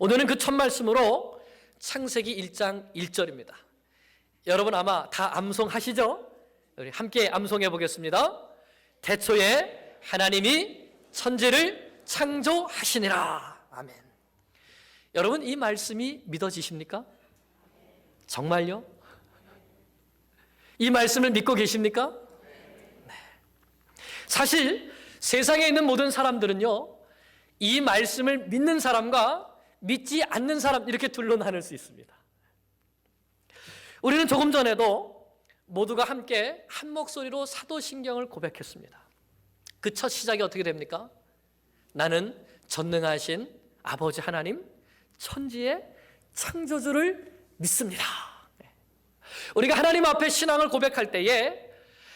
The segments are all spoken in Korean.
오늘은 그 첫 말씀으로 창세기 1장 1절입니다. 여러분 아마 다 암송하시죠? 우리 함께 암송해 보겠습니다. 태초에 하나님이 천지를 창조하시니라. 아멘. 여러분 이 말씀이 믿어지십니까? 정말요? 이 말씀을 믿고 계십니까? 네. 사실 세상에 있는 모든 사람들은요, 이 말씀을 믿는 사람과 믿지 않는 사람 이렇게 둘로 나눌 수 있습니다. 우리는 조금 전에도 모두가 함께 한 목소리로 사도신경을 고백했습니다. 그 첫 시작이 어떻게 됩니까? 나는 전능하신 아버지 하나님, 천지의 창조주를 믿습니다. 우리가 하나님 앞에 신앙을 고백할 때에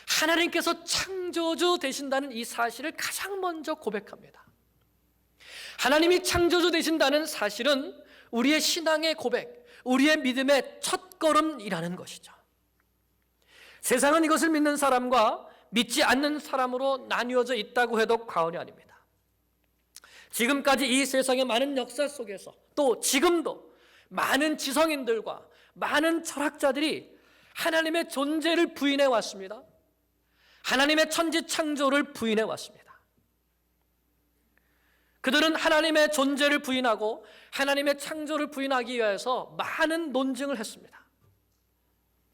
하나님께서 창조주 되신다는 이 사실을 가장 먼저 고백합니다. 하나님이 창조주 되신다는 사실은 우리의 신앙의 고백, 우리의 믿음의 첫걸음이라는 것이죠. 세상은 이것을 믿는 사람과 믿지 않는 사람으로 나뉘어져 있다고 해도 과언이 아닙니다. 지금까지 이 세상의 많은 역사 속에서 또 지금도 많은 지성인들과 많은 철학자들이 하나님의 존재를 부인해 왔습니다. 하나님의 천지 창조를 부인해 왔습니다. 그들은 하나님의 존재를 부인하고 하나님의 창조를 부인하기 위해서 많은 논증을 했습니다.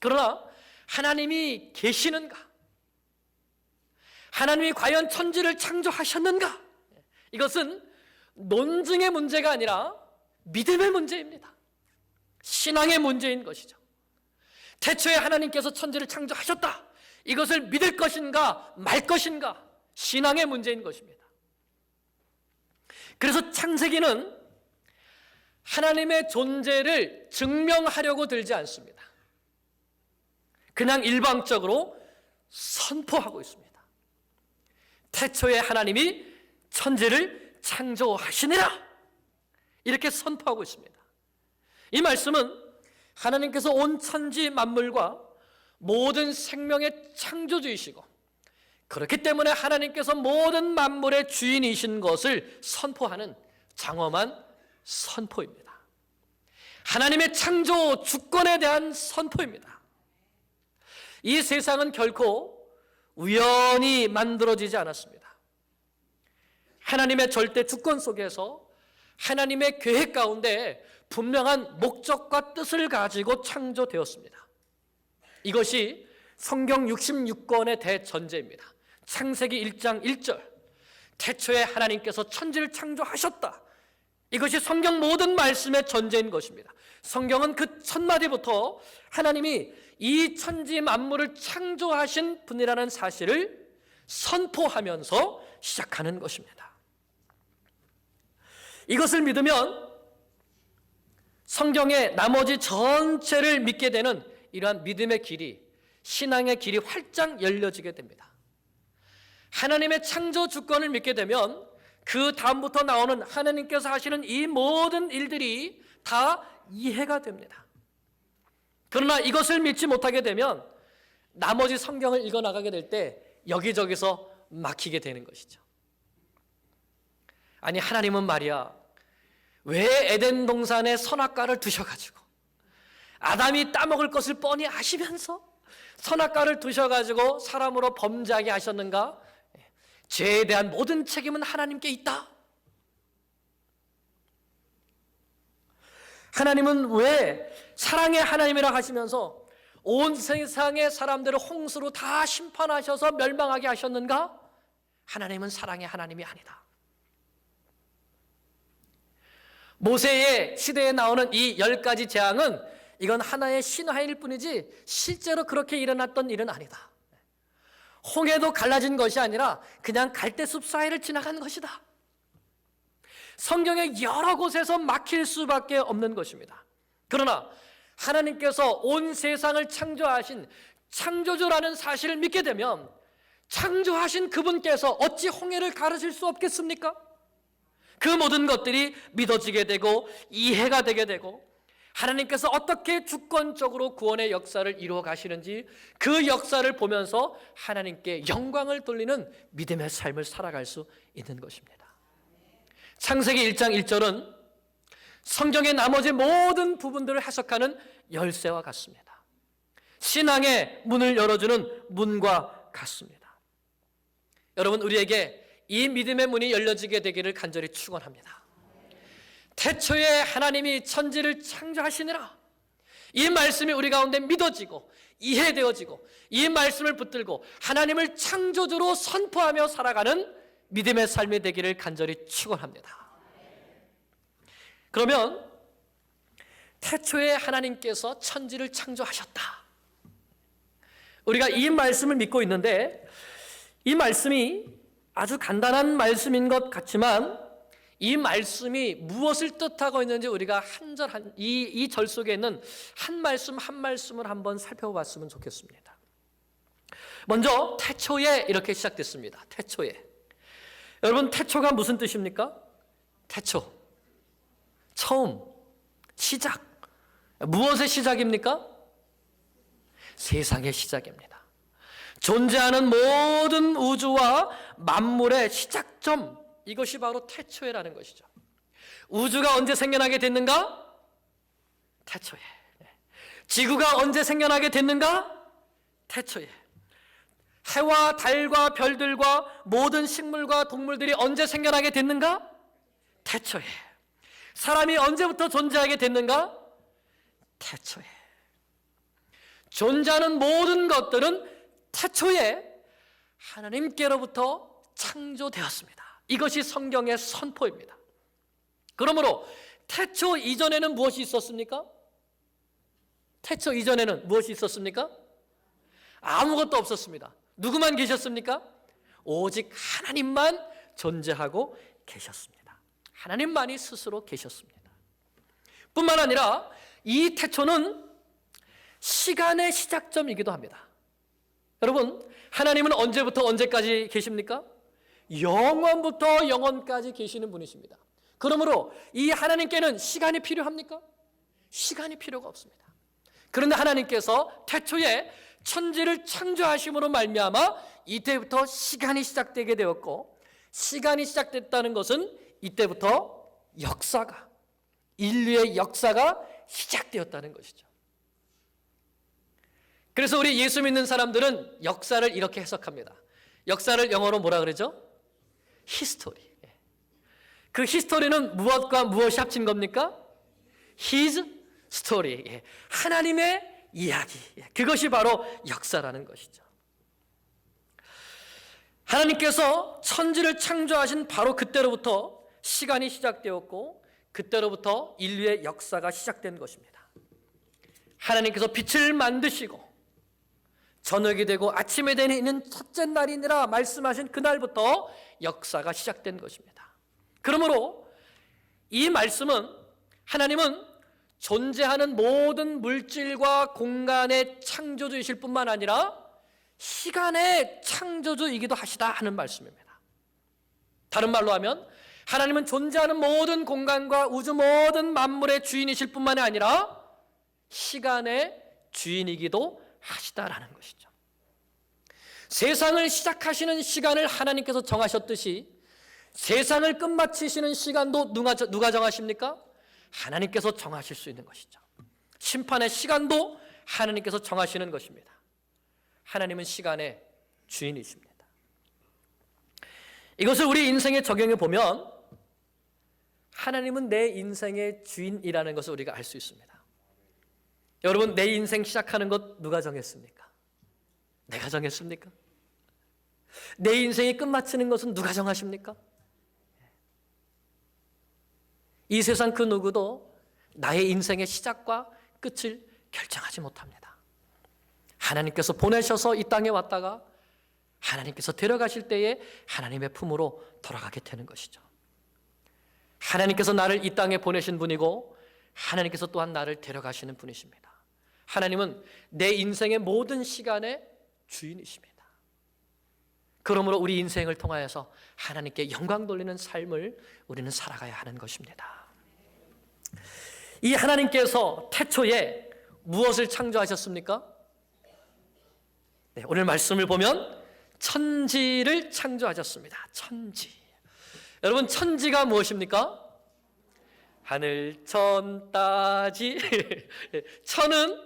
그러나 하나님이 계시는가? 하나님이 과연 천지를 창조하셨는가? 이것은 논증의 문제가 아니라 믿음의 문제입니다. 신앙의 문제인 것이죠. 태초에 하나님께서 천지를 창조하셨다. 이것을 믿을 것인가 말 것인가, 신앙의 문제인 것입니다. 그래서 창세기는 하나님의 존재를 증명하려고 들지 않습니다. 그냥 일방적으로 선포하고 있습니다. 태초에 하나님이 천지를 창조하시니라, 이렇게 선포하고 있습니다. 이 말씀은 하나님께서 온 천지 만물과 모든 생명의 창조주이시고, 그렇기 때문에 하나님께서 모든 만물의 주인이신 것을 선포하는 장엄한 선포입니다. 하나님의 창조 주권에 대한 선포입니다. 이 세상은 결코 우연히 만들어지지 않았습니다. 하나님의 절대 주권 속에서 하나님의 계획 가운데 분명한 목적과 뜻을 가지고 창조되었습니다. 이것이 성경 66권의 대전제입니다. 창세기 1장 1절, 태초에 하나님께서 천지를 창조하셨다. 이것이 성경 모든 말씀의 전제인 것입니다. 성경은 그 첫 마디부터 하나님이 이 천지 만물을 창조하신 분이라는 사실을 선포하면서 시작하는 것입니다. 이것을 믿으면 성경의 나머지 전체를 믿게 되는 이러한 믿음의 길이, 신앙의 길이 활짝 열려지게 됩니다. 하나님의 창조 주권을 믿게 되면 그 다음부터 나오는 하나님께서 하시는 이 모든 일들이 다 이해가 됩니다. 그러나 이것을 믿지 못하게 되면 나머지 성경을 읽어나가게 될 때 여기저기서 막히게 되는 것이죠. 아니, 하나님은 말이야, 왜 에덴 동산에 선악과를 두셔가지고 아담이 따먹을 것을 뻔히 아시면서 선악과를 두셔가지고 사람으로 범죄하게 하셨는가? 죄에 대한 모든 책임은 하나님께 있다. 하나님은 왜 사랑의 하나님이라 하시면서 온 세상의 사람들을 홍수로 다 심판하셔서 멸망하게 하셨는가? 하나님은 사랑의 하나님이 아니다. 모세의 시대에 나오는 이 10가지 재앙은 이건 하나의 신화일 뿐이지 실제로 그렇게 일어났던 일은 아니다. 홍해도 갈라진 것이 아니라 그냥 갈대숲 사이를 지나간 것이다. 성경의 여러 곳에서 막힐 수밖에 없는 것입니다. 그러나 하나님께서 온 세상을 창조하신 창조주라는 사실을 믿게 되면 창조하신 그분께서 어찌 홍해를 가르칠 수 없겠습니까? 그 모든 것들이 믿어지게 되고 이해가 되게 되고 하나님께서 어떻게 주권적으로 구원의 역사를 이루어 가시는지 그 역사를 보면서 하나님께 영광을 돌리는 믿음의 삶을 살아갈 수 있는 것입니다. 창세기 1장 1절은 성경의 나머지 모든 부분들을 해석하는 열쇠와 같습니다. 신앙의 문을 열어주는 문과 같습니다. 여러분, 우리에게 이 믿음의 문이 열려지게 되기를 간절히 축원합니다. 태초에 하나님이 천지를 창조하시니라, 이 말씀이 우리 가운데 믿어지고 이해되어지고 이 말씀을 붙들고 하나님을 창조주로 선포하며 살아가는 믿음의 삶이 되기를 간절히 축원합니다. 그러면 태초에 하나님께서 천지를 창조하셨다, 우리가 이 말씀을 믿고 있는데, 이 말씀이 아주 간단한 말씀인 것 같지만 이 말씀이 무엇을 뜻하고 있는지 우리가 한 절 이 절 속에 있는 한 말씀 한 말씀을 한번 살펴봤으면 좋겠습니다. 먼저 태초에 이렇게 시작됐습니다. 태초에. 여러분, 태초가 무슨 뜻입니까? 태초, 처음, 시작. 무엇의 시작입니까? 세상의 시작입니다. 존재하는 모든 우주와 만물의 시작점, 이것이 바로 태초에라는 것이죠. 우주가 언제 생겨나게 됐는가? 태초에. 지구가 언제 생겨나게 됐는가? 태초에. 해와 달과 별들과 모든 식물과 동물들이 언제 생겨나게 됐는가? 태초에. 사람이 언제부터 존재하게 됐는가? 태초에. 존재하는 모든 것들은 태초에 하나님께로부터 창조되었습니다. 이것이 성경의 선포입니다. 그러므로 태초 이전에는 무엇이 있었습니까? 태초 이전에는 무엇이 있었습니까? 아무것도 없었습니다. 누구만 계셨습니까? 오직 하나님만 존재하고 계셨습니다. 하나님만이 스스로 계셨습니다. 뿐만 아니라 이 태초는 시간의 시작점이기도 합니다. 여러분, 하나님은 언제부터 언제까지 계십니까? 영원부터 영원까지 계시는 분이십니다. 그러므로 이 하나님께는 시간이 필요합니까? 시간이 필요가 없습니다. 그런데 하나님께서 태초에 천지를 창조하심으로 말미암아 이때부터 시간이 시작되게 되었고, 시간이 시작됐다는 것은 이때부터 역사가, 인류의 역사가 시작되었다는 것이죠. 그래서 우리 예수 믿는 사람들은 역사를 이렇게 해석합니다. 역사를 영어로 뭐라 그러죠? 히스토리. 그 히스토리는 무엇과 무엇이 합친 겁니까? His story. 하나님의 이야기. 그것이 바로 역사라는 것이죠. 하나님께서 천지를 창조하신 바로 그때로부터 시간이 시작되었고, 그때로부터 인류의 역사가 시작된 것입니다. 하나님께서 빛을 만드시고 저녁이 되고 아침이 되는 첫째 날이니라 말씀하신 그날부터 역사가 시작된 것입니다. 그러므로 이 말씀은, 하나님은 존재하는 모든 물질과 공간의 창조주이실 뿐만 아니라 시간의 창조주이기도 하시다 하는 말씀입니다. 다른 말로 하면 하나님은 존재하는 모든 공간과 우주 모든 만물의 주인이실 뿐만 아니라 시간의 주인이기도 하시다라는 것이죠. 세상을 시작하시는 시간을 하나님께서 정하셨듯이 세상을 끝마치시는 시간도 누가 정하십니까? 하나님께서 정하실 수 있는 것이죠. 심판의 시간도 하나님께서 정하시는 것입니다. 하나님은 시간의 주인이십니다. 이것을 우리 인생에 적용해 보면 하나님은 내 인생의 주인이라는 것을 우리가 알 수 있습니다. 여러분, 내 인생 시작하는 것 누가 정했습니까? 내가 정했습니까? 내 인생이 끝마치는 것은 누가 정하십니까? 이 세상 그 누구도 나의 인생의 시작과 끝을 결정하지 못합니다. 하나님께서 보내셔서 이 땅에 왔다가 하나님께서 데려가실 때에 하나님의 품으로 돌아가게 되는 것이죠. 하나님께서 나를 이 땅에 보내신 분이고 하나님께서 또한 나를 데려가시는 분이십니다. 하나님은 내 인생의 모든 시간의 주인이십니다. 그러므로 우리 인생을 통하여서 하나님께 영광 돌리는 삶을 우리는 살아가야 하는 것입니다. 이 하나님께서 태초에 무엇을 창조하셨습니까? 네, 오늘 말씀을 보면 천지를 창조하셨습니다. 천지. 여러분, 천지가 무엇입니까? 하늘 천 따지. 천은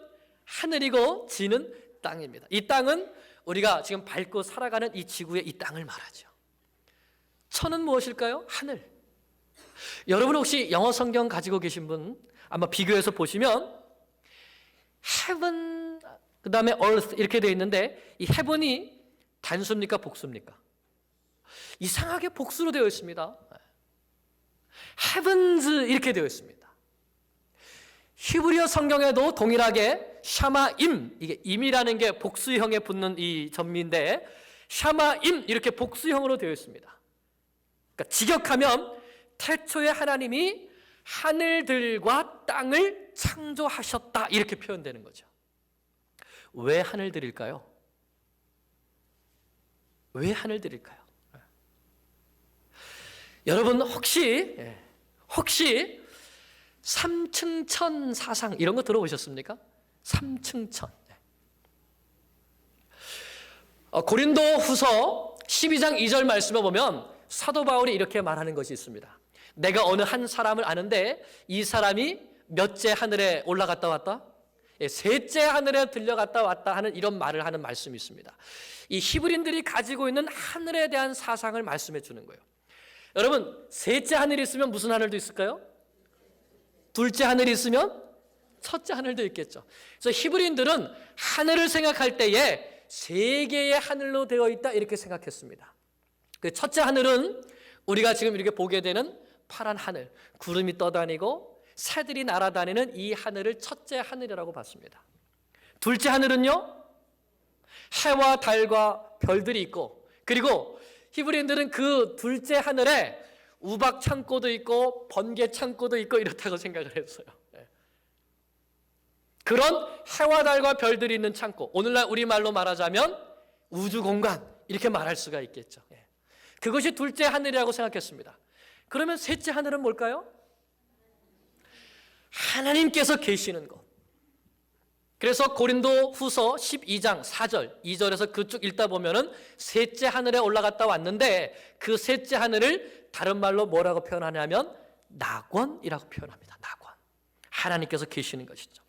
하늘이고 지는 땅입니다. 이 땅은 우리가 지금 밟고 살아가는 이 지구의 이 땅을 말하죠. 천은 무엇일까요? 하늘. 여러분 혹시 영어 성경 가지고 계신 분 아마 비교해서 보시면 heaven 그 다음에 earth 이렇게 되어 있는데 이 heaven이 단수입니까 복수입니까? 이상하게 복수로 되어 있습니다. heavens 이렇게 되어 있습니다. 히브리어 성경에도 동일하게 샤마임, 이게 임이라는 게 복수형에 붙는 이 전미인데 샤마임 이렇게 복수형으로 되어 있습니다. 그러니까 직역하면 태초에 하나님이 하늘들과 땅을 창조하셨다 이렇게 표현되는 거죠. 왜 하늘들일까요? 왜 하늘들일까요? 여러분 혹시 삼층천 사상 이런 거 들어보셨습니까? 삼층천. 고린도 후서 12장 2절 말씀에 보면 사도 바울이 이렇게 말하는 것이 있습니다. 내가 어느 한 사람을 아는데 이 사람이 몇째 하늘에 올라갔다 왔다? 셋째 하늘에 들려갔다 왔다 하는 이런 말을 하는 말씀이 있습니다. 이 히브리인들이 가지고 있는 하늘에 대한 사상을 말씀해 주는 거예요. 여러분 셋째 하늘이 있으면 무슨 하늘도 있을까요? 둘째 하늘이 있으면 첫째 하늘도 있겠죠. 그래서 히브리인들은 하늘을 생각할 때에 세 개의 하늘로 되어 있다 이렇게 생각했습니다. 그 첫째 하늘은 우리가 지금 이렇게 보게 되는 파란 하늘, 구름이 떠다니고 새들이 날아다니는 이 하늘을 첫째 하늘이라고 봤습니다. 둘째 하늘은요, 해와 달과 별들이 있고, 그리고 히브리인들은 그 둘째 하늘에 우박 창고도 있고 번개 창고도 있고 이렇다고 생각을 했어요. 그런 해와 달과 별들이 있는 창고, 오늘날 우리말로 말하자면 우주 공간 이렇게 말할 수가 있겠죠. 그것이 둘째 하늘이라고 생각했습니다. 그러면 셋째 하늘은 뭘까요? 하나님께서 계시는 것. 그래서 고린도 후서 12장 4절 2절에서 그쪽 읽다 보면은 셋째 하늘에 올라갔다 왔는데 그 셋째 하늘을 다른 말로 뭐라고 표현하냐면 낙원이라고 표현합니다. 낙원. 하나님께서 계시는 것이죠.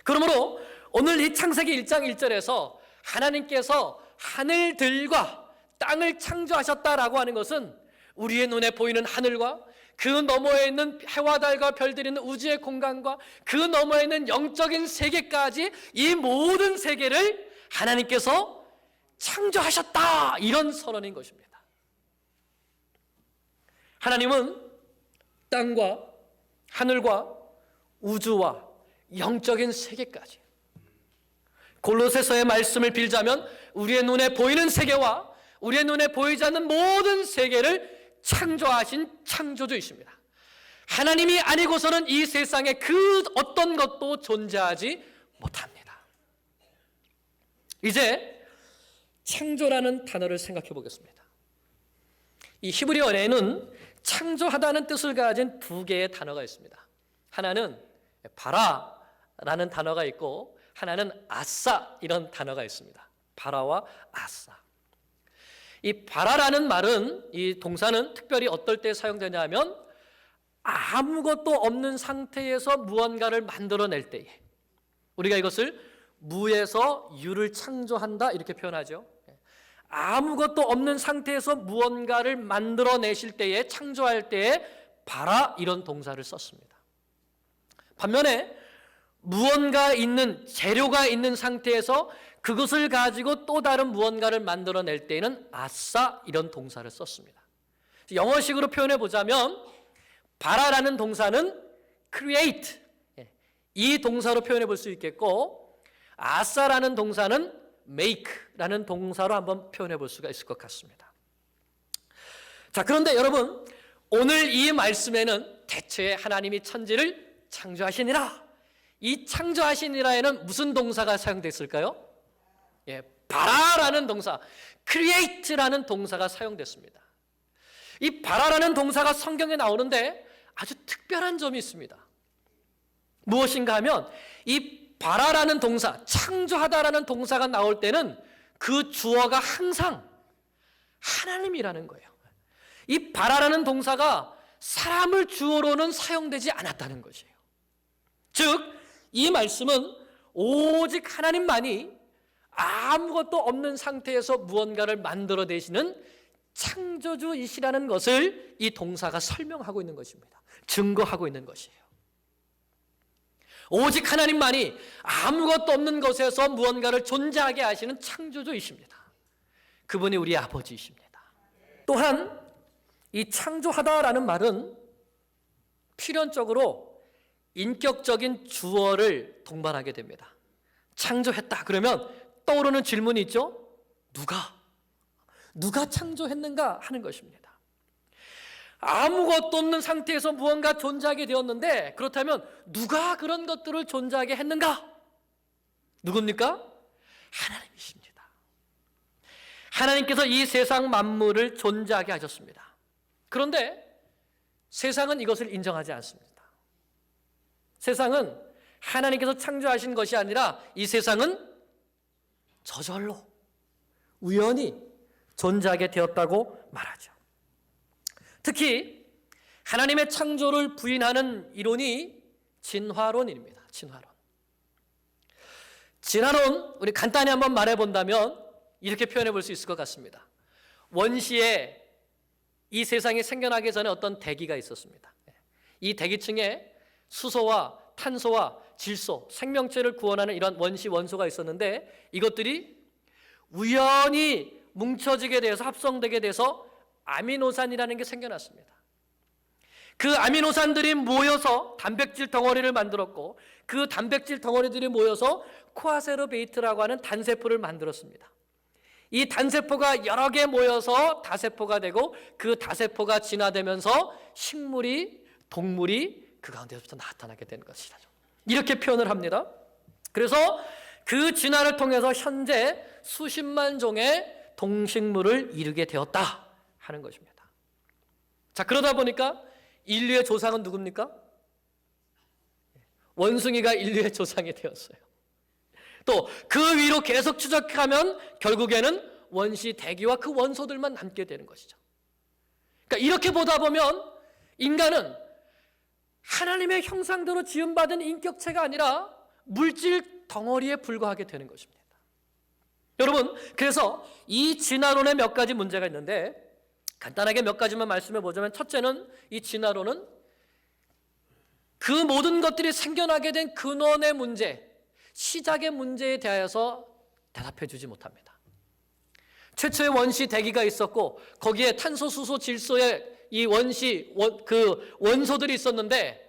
그러므로 오늘 이 창세기 1장 1절에서 하나님께서 하늘들과 땅을 창조하셨다라고 하는 것은 우리의 눈에 보이는 하늘과 그 너머에 있는 해와 달과 별들이 있는 우주의 공간과 그 너머에 있는 영적인 세계까지 이 모든 세계를 하나님께서 창조하셨다 이런 선언인 것입니다. 하나님은 땅과 하늘과 우주와 영적인 세계까지 골로새서의 말씀을 빌자면 우리의 눈에 보이는 세계와 우리의 눈에 보이지 않는 모든 세계를 창조하신 창조주이십니다. 하나님이 아니고서는 이 세상에 그 어떤 것도 존재하지 못합니다. 이제 창조라는 단어를 생각해 보겠습니다. 이 히브리어에는 창조하다는 뜻을 가진 두 개의 단어가 있습니다. 하나는 바라라는 단어가 있고 하나는 아싸 이런 단어가 있습니다. 바라와 아싸. 이 바라라는 말은 이 동사는 특별히 어떨 때 사용되냐 하면 아무것도 없는 상태에서 무언가를 만들어낼 때에 우리가 이것을 무에서 유를 창조한다 이렇게 표현하죠. 아무것도 없는 상태에서 무언가를 만들어내실 때에 창조할 때에 바라 이런 동사를 썼습니다. 반면에 무언가 있는 재료가 있는 상태에서 그것을 가지고 또 다른 무언가를 만들어낼 때에는 아싸 이런 동사를 썼습니다. 영어식으로 표현해 보자면 바라라는 동사는 create 이 동사로 표현해 볼 수 있겠고 아싸라는 동사는 make라는 동사로 한번 표현해 볼 수가 있을 것 같습니다. 자, 그런데 여러분 오늘 이 말씀에는 대체에 하나님이 천지를 창조하시니라 이 창조하시니라에는 무슨 동사가 사용됐을까요? 바라라는 동사, create라는 동사가 사용됐습니다. 이 바라라는 동사가 성경에 나오는데 아주 특별한 점이 있습니다. 무엇인가 하면 이 바라라는 동사, 창조하다라는 동사가 나올 때는 그 주어가 항상 하나님이라는 거예요. 이 바라라는 동사가 사람을 주어로는 사용되지 않았다는 것이에요. 즉, 이 말씀은 오직 하나님만이 아무것도 없는 상태에서 무언가를 만들어내시는 창조주이시라는 것을 이 동사가 설명하고 있는 것입니다. 증거하고 있는 것이에요. 오직 하나님만이 아무것도 없는 것에서 무언가를 존재하게 하시는 창조주이십니다. 그분이 우리 아버지이십니다. 또한 이 창조하다라는 말은 필연적으로 인격적인 주어를 동반하게 됩니다. 창조했다 그러면 떠오르는 질문이 있죠. 누가 창조했는가 하는 것입니다. 아무것도 없는 상태에서 무언가 존재하게 되었는데, 그렇다면 누가 그런 것들을 존재하게 했는가? 누굽니까? 하나님이십니다. 하나님께서 이 세상 만물을 존재하게 하셨습니다. 그런데 세상은 이것을 인정하지 않습니다. 세상은 하나님께서 창조하신 것이 아니라 이 세상은 저절로 우연히 존재하게 되었다고 말하죠. 특히 하나님의 창조를 부인하는 이론이 진화론입니다. 진화론, 우리 간단히 한번 말해본다면 이렇게 표현해 볼 수 있을 것 같습니다. 원시에 이 세상이 생겨나기 전에 어떤 대기가 있었습니다. 이 대기층에 수소와 탄소와 질소, 생명체를 구원하는 이런 원시 원소가 있었는데, 이것들이 우연히 뭉쳐지게 돼서 합성되게 돼서 아미노산이라는 게 생겨났습니다. 그 아미노산들이 모여서 단백질 덩어리를 만들었고, 그 단백질 덩어리들이 모여서 코아세르베이트라고 하는 단세포를 만들었습니다. 이 단세포가 여러 개 모여서 다세포가 되고, 그 다세포가 진화되면서 식물이, 동물이 그 가운데서부터 나타나게 된 것이다. 이렇게 표현을 합니다. 그래서 그 진화를 통해서 현재 수십만 종의 동식물을 이루게 되었다 하는 것입니다. 자, 그러다 보니까 인류의 조상은 누굽니까? 원숭이가 인류의 조상이 되었어요. 또 그 위로 계속 추적하면 결국에는 원시 대기와 그 원소들만 남게 되는 것이죠. 그러니까 이렇게 보다 보면 인간은 하나님의 형상대로 지음받은 인격체가 아니라 물질 덩어리에 불과하게 되는 것입니다. 여러분, 그래서 이 진화론에 몇 가지 문제가 있는데 간단하게 몇 가지만 말씀해 보자면, 첫째는 이 진화론은 그 모든 것들이 생겨나게 된 근원의 문제, 시작의 문제에 대하여서 대답해 주지 못합니다. 최초의 원시 대기가 있었고 거기에 탄소, 수소, 질소의 이 그 원소들이 있었는데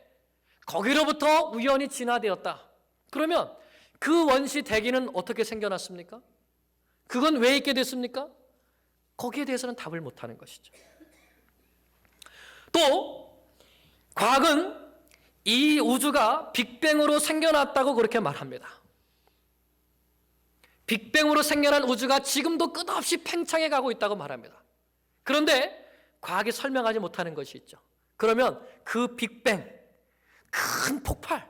거기로부터 우연히 진화되었다. 그러면 그 원시 대기는 어떻게 생겨났습니까? 그건 왜 있게 됐습니까? 거기에 대해서는 답을 못하는 것이죠. 또 과학은 이 우주가 빅뱅으로 생겨났다고 그렇게 말합니다. 빅뱅으로 생겨난 우주가 지금도 끝없이 팽창해 가고 있다고 말합니다. 그런데 과학이 설명하지 못하는 것이 있죠. 그러면 그 빅뱅, 큰 폭발,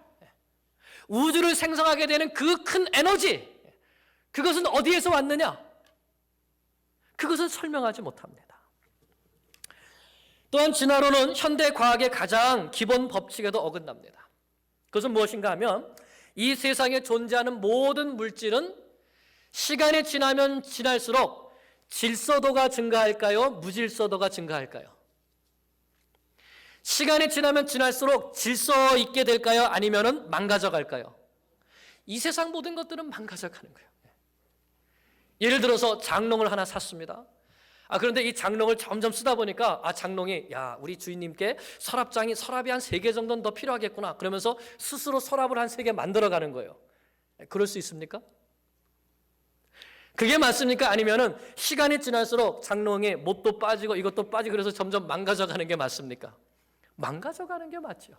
우주를 생성하게 되는 그 큰 에너지, 그것은 어디에서 왔느냐? 그것은 설명하지 못합니다. 또한 진화론은 현대 과학의 가장 기본 법칙에도 어긋납니다. 그것은 무엇인가 하면 이 세상에 존재하는 모든 물질은 시간이 지나면 지날수록 질서도가 증가할까요? 무질서도가 증가할까요? 시간이 지나면 지날수록 질서 있게 될까요? 아니면은 망가져 갈까요? 이 세상 모든 것들은 망가져 가는 거예요. 예를 들어서 장롱을 하나 샀습니다. 그런데 이 장롱을 점점 쓰다 보니까 장롱이, 우리 주인님께 서랍이 한 3개 정도는 더 필요하겠구나. 그러면서 스스로 서랍을 한 3개 만들어 가는 거예요. 그럴 수 있습니까? 그게 맞습니까? 아니면은 시간이 지날수록 장롱에 못도 빠지고 이것도 빠지고 그래서 점점 망가져 가는 게 맞습니까? 망가져 가는 게 맞죠.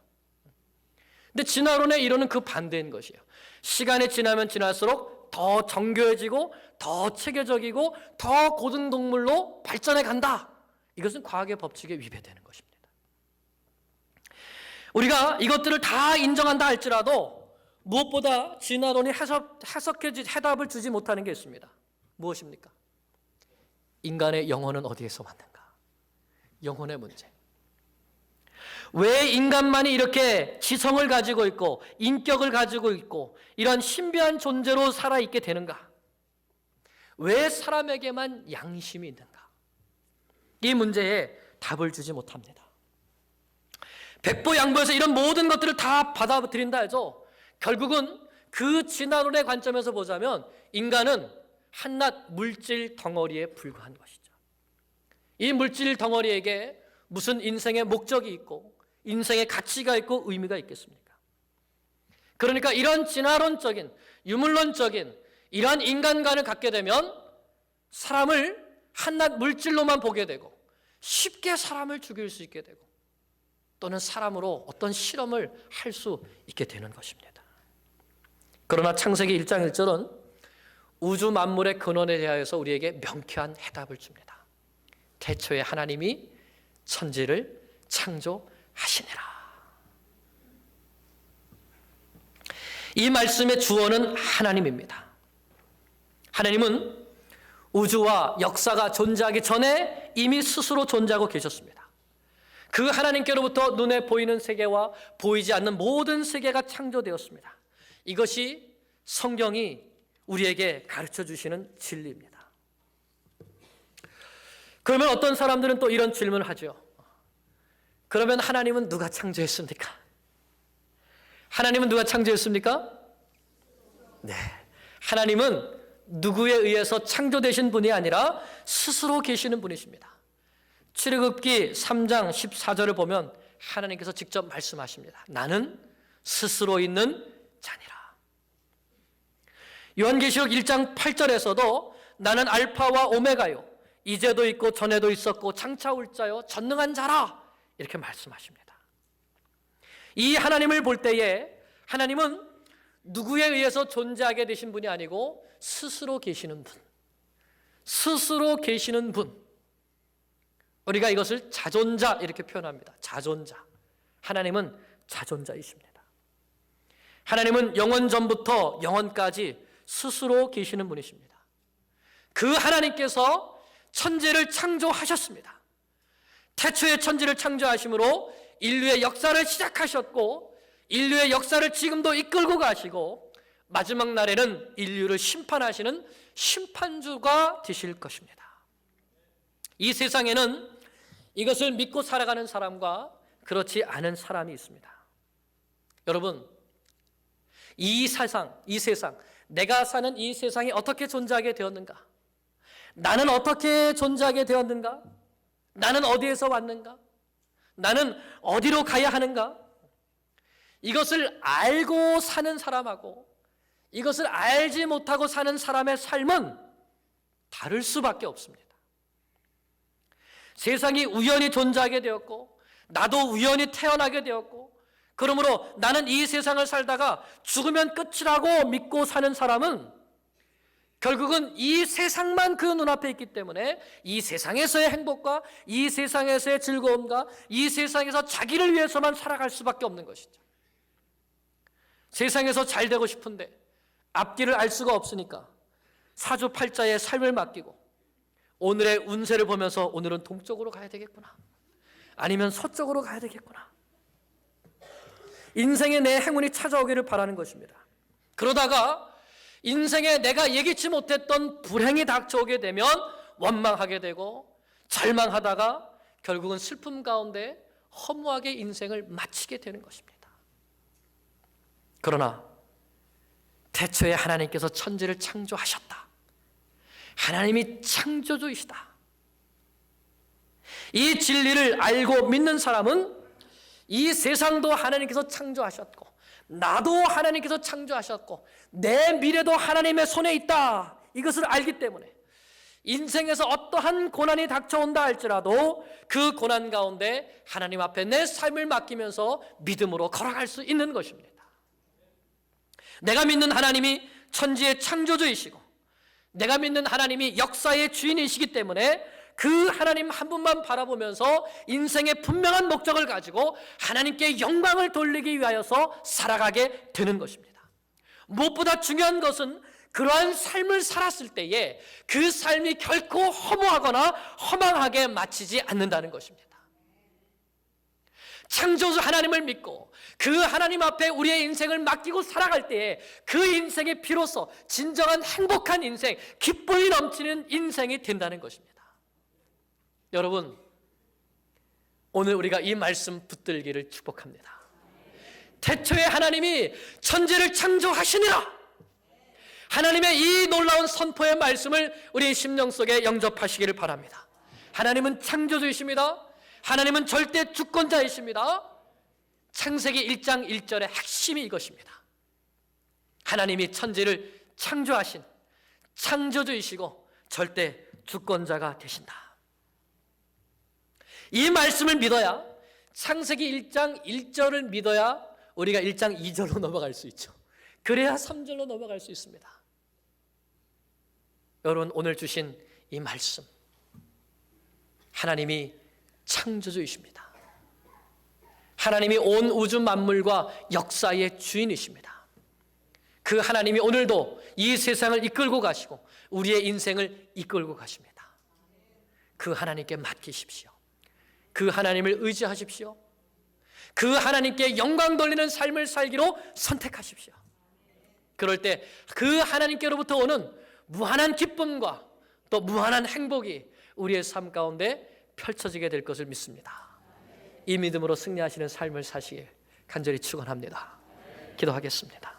근데 진화론의 이론은 그 반대인 것이에요. 시간이 지나면 지날수록 더 정교해지고 더 체계적이고 더 고등 동물로 발전해 간다. 이것은 과학의 법칙에 위배되는 것입니다. 우리가 이것들을 다 인정한다 할지라도 무엇보다 진화론이 해답을 주지 못하는 게 있습니다. 무엇입니까? 인간의 영혼은 어디에서 왔는가? 영혼의 문제. 왜 인간만이 이렇게 지성을 가지고 있고 인격을 가지고 있고 이런 신비한 존재로 살아있게 되는가? 왜 사람에게만 양심이 있는가? 이 문제에 답을 주지 못합니다. 백보양보해서 이런 모든 것들을 다 받아들인다 해서 결국은 그 진화론의 관점에서 보자면 인간은 한낱 물질 덩어리에 불과한 것이죠. 이 물질 덩어리에게 무슨 인생의 목적이 있고 인생의 가치가 있고 의미가 있겠습니까? 그러니까 이런 진화론적인 유물론적인 이러한 인간관을 갖게 되면 사람을 한낱 물질로만 보게 되고 쉽게 사람을 죽일 수 있게 되고 또는 사람으로 어떤 실험을 할 수 있게 되는 것입니다. 그러나 창세기 1장 1절은 우주 만물의 근원에 대하여서 우리에게 명쾌한 해답을 줍니다. 태초에 하나님이 천지를 창조하시니라. 이 말씀의 주어는 하나님입니다. 하나님은 우주와 역사가 존재하기 전에 이미 스스로 존재하고 계셨습니다. 그 하나님께로부터 눈에 보이는 세계와 보이지 않는 모든 세계가 창조되었습니다. 이것이 성경이 우리에게 가르쳐 주시는 진리입니다. 그러면 어떤 사람들은 또 이런 질문을 하죠. 그러면 하나님은 누가 창조했습니까? 하나님은 누가 창조했습니까? 네. 하나님은 누구에 의해서 창조되신 분이 아니라 스스로 계시는 분이십니다. 출애굽기 3장 14절을 보면 하나님께서 직접 말씀하십니다. 나는 스스로 있는 자니라. 요한계시록 1장 8절에서도 나는 알파와 오메가요 이제도 있고 전에도 있었고 장차 올 자요 전능한 자라 이렇게 말씀하십니다. 이 하나님을 볼 때에 하나님은 누구에 의해서 존재하게 되신 분이 아니고 스스로 계시는 분, 스스로 계시는 분. 우리가 이것을 자존자 이렇게 표현합니다. 자존자. 하나님은 자존자이십니다. 하나님은 영원 전부터 영원까지 스스로 계시는 분이십니다. 그 하나님께서 천지를 창조하셨습니다. 태초에 천지를 창조하심으로 인류의 역사를 시작하셨고 인류의 역사를 지금도 이끌고 가시고 마지막 날에는 인류를 심판하시는 심판주가 되실 것입니다. 이 세상에는 이것을 믿고 살아가는 사람과 그렇지 않은 사람이 있습니다. 여러분, 이 세상, 내가 사는 이 세상이 어떻게 존재하게 되었는가? 나는 어떻게 존재하게 되었는가? 나는 어디에서 왔는가? 나는 어디로 가야 하는가? 이것을 알고 사는 사람하고 이것을 알지 못하고 사는 사람의 삶은 다를 수밖에 없습니다. 세상이 우연히 존재하게 되었고 나도 우연히 태어나게 되었고 그러므로 나는 이 세상을 살다가 죽으면 끝이라고 믿고 사는 사람은 결국은 이 세상만 그 눈앞에 있기 때문에 이 세상에서의 행복과 이 세상에서의 즐거움과 이 세상에서 자기를 위해서만 살아갈 수밖에 없는 것이죠. 세상에서 잘 되고 싶은데 앞길을 알 수가 없으니까 사주팔자의 삶을 맡기고 오늘의 운세를 보면서 오늘은 동쪽으로 가야 되겠구나 아니면 서쪽으로 가야 되겠구나 인생에 내 행운이 찾아오기를 바라는 것입니다. 그러다가 인생에 내가 예기치 못했던 불행이 닥쳐오게 되면 원망하게 되고 절망하다가 결국은 슬픔 가운데 허무하게 인생을 마치게 되는 것입니다. 그러나 태초에 하나님께서 천지를 창조하셨다. 하나님이 창조주이시다. 이 진리를 알고 믿는 사람은 이 세상도 하나님께서 창조하셨고 나도 하나님께서 창조하셨고 내 미래도 하나님의 손에 있다. 이것을 알기 때문에 인생에서 어떠한 고난이 닥쳐온다 할지라도 그 고난 가운데 하나님 앞에 내 삶을 맡기면서 믿음으로 걸어갈 수 있는 것입니다. 내가 믿는 하나님이 천지의 창조주이시고 내가 믿는 하나님이 역사의 주인이시기 때문에 그 하나님 한 분만 바라보면서 인생의 분명한 목적을 가지고 하나님께 영광을 돌리기 위하여서 살아가게 되는 것입니다. 무엇보다 중요한 것은 그러한 삶을 살았을 때에 그 삶이 결코 허무하거나 허망하게 마치지 않는다는 것입니다. 창조주 하나님을 믿고 그 하나님 앞에 우리의 인생을 맡기고 살아갈 때에 그 인생이 비로소 진정한 행복한 인생, 기쁨이 넘치는 인생이 된다는 것입니다. 여러분, 오늘 우리가 이 말씀 붙들기를 축복합니다. 태초에 하나님이 천지를 창조하시니라. 하나님의 이 놀라운 선포의 말씀을 우리 심령 속에 영접하시기를 바랍니다. 하나님은 창조주이십니다. 하나님은 절대 주권자이십니다. 창세기 1장 1절의 핵심이 이것입니다. 하나님이 천지를 창조하신 창조주이시고 절대 주권자가 되신다. 이 말씀을 믿어야, 창세기 1장 1절을 믿어야 우리가 1장 2절로 넘어갈 수 있죠. 그래야 3절로 넘어갈 수 있습니다. 여러분, 오늘 주신 이 말씀, 하나님이 창조주이십니다. 하나님이 온 우주 만물과 역사의 주인이십니다. 그 하나님이 오늘도 이 세상을 이끌고 가시고 우리의 인생을 이끌고 가십니다. 그 하나님께 맡기십시오. 그 하나님을 의지하십시오. 그 하나님께 영광 돌리는 삶을 살기로 선택하십시오. 그럴 때 그 하나님께로부터 오는 무한한 기쁨과 또 무한한 행복이 우리의 삶 가운데 펼쳐지게 될 것을 믿습니다. 이 믿음으로 승리하시는 삶을 사시길 간절히 축원합니다. 기도하겠습니다.